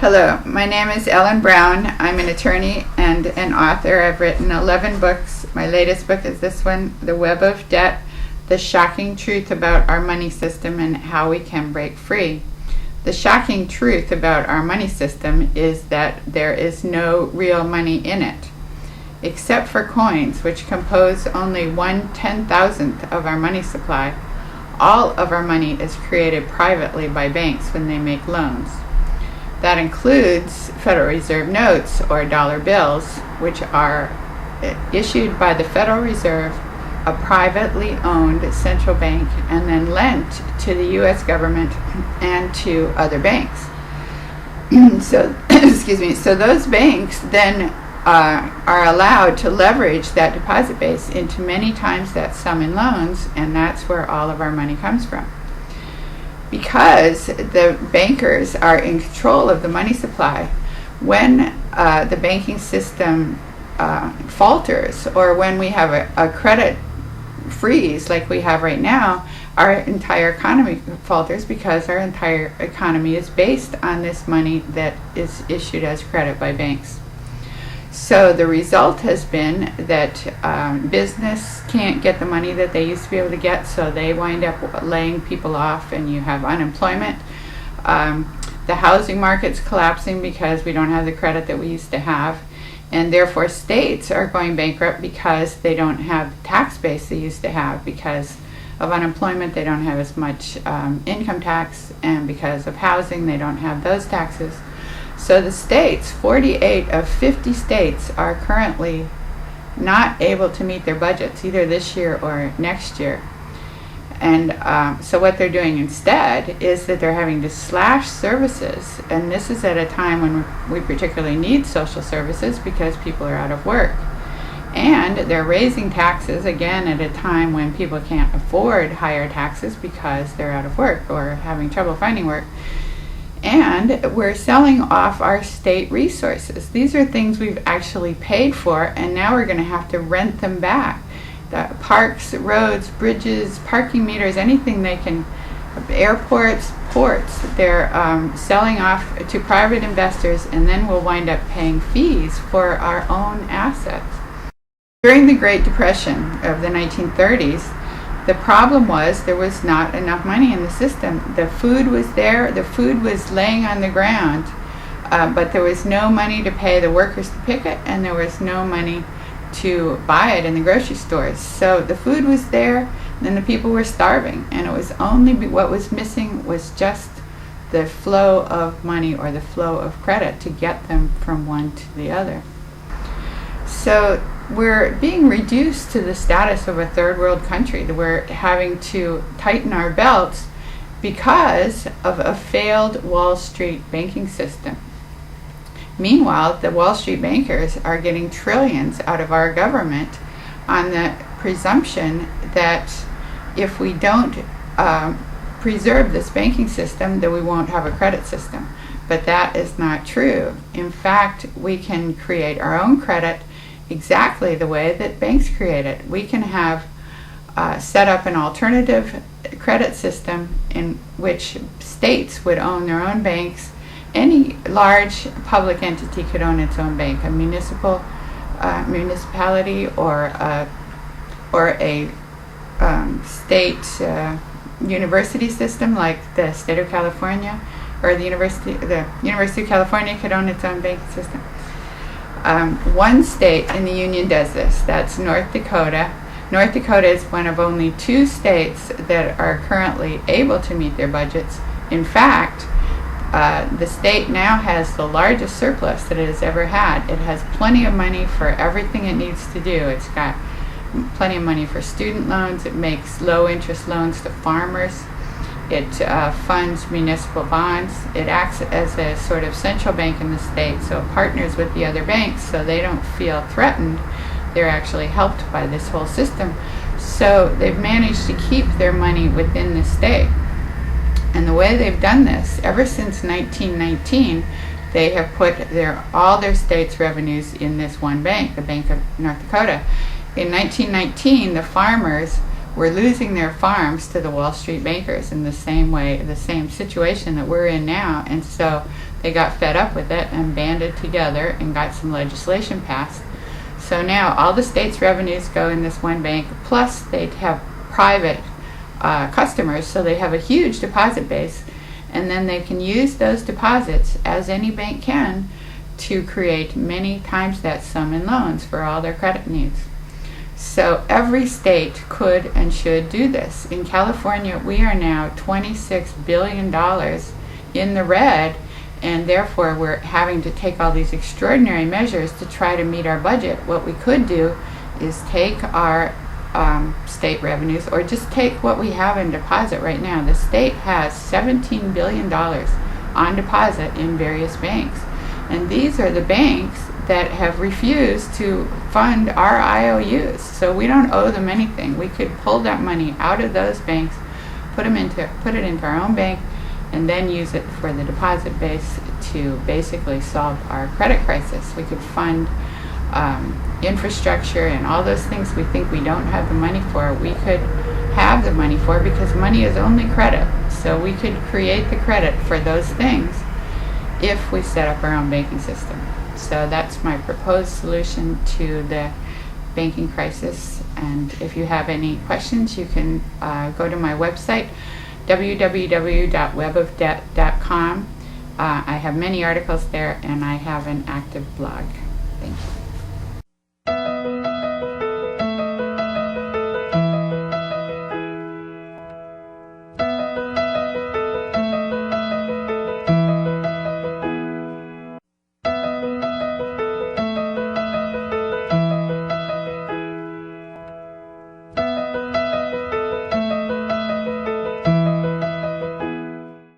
Hello, my name is Ellen Brown. I'm an attorney and an author. I've written 11 books. My latest book is this one, The Web of Debt, The Shocking Truth About Our Money System and How We Can Break Free. The shocking truth about our money system is that there is no real money in it. Except for coins, which compose only 1/10,000th of our money supply, all of our money is created privately by banks when they make loans. That includes Federal Reserve notes or dollar bills, which are issued by the Federal Reserve, a privately owned central bank, and then lent to the U.S. government and to other banks. So those banks then are allowed to leverage that deposit base into many times that sum in loans, and that's where all of our money comes from. Because the bankers are in control of the money supply, when the banking system falters, or when we have a credit freeze like we have right now, our entire economy falters, because our entire economy is based on this money that is issued as credit by banks. So the result has been that business can't get the money that they used to be able to get, so they wind up laying people off, and you have unemployment. The housing market's collapsing because we don't have the credit that we used to have, and therefore states are going bankrupt because they don't have the tax base they used to have. Because of unemployment, they don't have as much income tax, and because of housing, they don't have those taxes. So the states, 48 of 50 states, are currently not able to meet their budgets either this year or next year. And so what they're doing instead is that they're having to slash services, and this is at a time when we particularly need social services because people are out of work. And they're raising taxes again at a time when people can't afford higher taxes because they're out of work or having trouble finding work. And we're selling off our state resources. These are things we've actually paid for, and now we're going to have to rent them back. The parks, roads, bridges, parking meters, anything they can, airports, ports, they're selling off to private investors, and then we'll wind up paying fees for our own assets. During the Great Depression of the 1930s, the problem was there was not enough money in the system. The food was there, the food was laying on the ground, but there was no money to pay the workers to pick it, and there was no money to buy it in the grocery stores. So the food was there, and the people were starving, and it was only what was missing was just the flow of money or the flow of credit to get them from one to the other. So we're being reduced to the status of a third world country. We're having to tighten our belts because of a failed Wall Street banking system. Meanwhile, the Wall Street bankers are getting trillions out of our government on the presumption that if we don't preserve this banking system, then we won't have a credit system. But that is not true. In fact, we can create our own credit exactly the way that banks create it. We can have set up an alternative credit system in which states would own their own banks. Any large public entity could own its own bank, a municipality or a state university system like the state of California, or the University of California could own its own banking system. One state in the Union does this. That's North Dakota. North Dakota is one of only 2 states that are currently able to meet their budgets. In fact, the state now has the largest surplus that it has ever had. It has plenty of money for everything it needs to do. It's got plenty of money for student loans. It makes low interest loans to farmers. It funds municipal bonds. It acts as a sort of central bank in the state, so it partners with the other banks so they don't feel threatened. They're actually helped by this whole system. So they've managed to keep their money within the state. And the way they've done this, ever since 1919, they have put all their state's revenues in this one bank, the Bank of North Dakota. In 1919, the farmers were losing their farms to the Wall Street bankers in the same way, the same situation that we're in now. And so they got fed up with it and banded together and got some legislation passed. So now all the state's revenues go in this one bank, plus they have private customers, so they have a huge deposit base, and then they can use those deposits, as any bank can, to create many times that sum in loans for all their credit needs. So every state could and should do this. In California, we are now $26 billion in the red, and therefore we're having to take all these extraordinary measures to try to meet our budget. What we could do is take our state revenues, or just take what we have in deposit right now. The state has $17 billion on deposit in various banks, and these are the banks that have refused to fund our IOUs, so we don't owe them anything. We could pull that money out of those banks, put it into our own bank, and then use it for the deposit base to basically solve our credit crisis. We could fund infrastructure and all those things we think we don't have the money for. We could have the money for, because money is only credit. So we could create the credit for those things if we set up our own banking system. So that's my proposed solution to the banking crisis. And if you have any questions, you can go to my website, www.webofdebt.com. I have many articles there, and I have an active blog. Thank you.